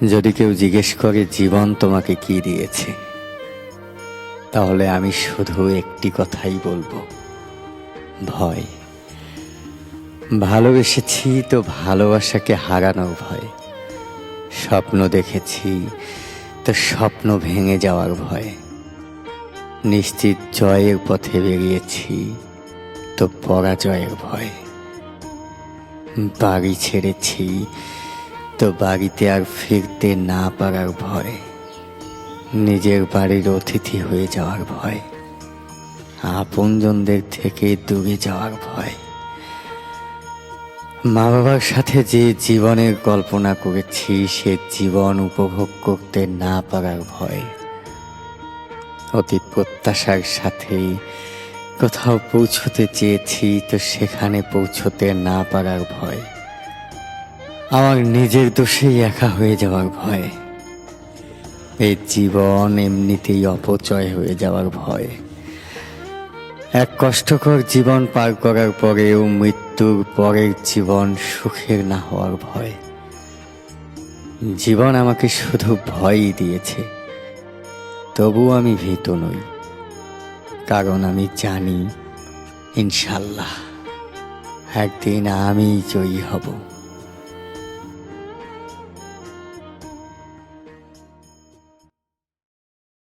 যদি কেউ জিজ্ঞেস করে জীবন তোমাকে কি দিয়েছে, তাহলে আমি শুধু একটি কথাই বলবো, ভয়। ভালোবেসেছি তো ভালোবাসাকে হারানোর ভয়, স্বপ্ন দেখেছি তো স্বপ্ন ভেঙে যাওয়ার ভয়, নিশ্চিত জয়ের পথে বেরিয়েছি তো পরাজয়ের ভয়, বাড়ি ছেড়েছি তো বাড়িতে আর ফিরতে না পারার ভয়, নিজের বাড়ির অতিথি হয়ে যাওয়ার ভয়, আপনজনদের থেকে দূরে যাওয়ার ভয়, মা বাবার সাথে যে জীবনের কল্পনা করেছি সে জীবন উপভোগ করতে না পারার ভয়, অতি প্রত্যাশার সাথে কোথাও পৌঁছতে চেয়েছি তো সেখানে পৌঁছতে না পারার ভয়, আমার নিজের দোষেই একা হয়ে যাওয়ার ভয়, এই জীবন এমনিতেই অপচয় হয়ে যাওয়ার ভয়, এক কষ্টকর জীবন পার করার পরেও মৃত্যুর পরের জীবন সুখের না হওয়ার ভয়। জীবন আমাকে শুধু ভয়ই দিয়েছে, তবু আমি ভীত নই, কারণ আমি জানি ইনশাল্লাহ একদিন আমিই জয়ী হব।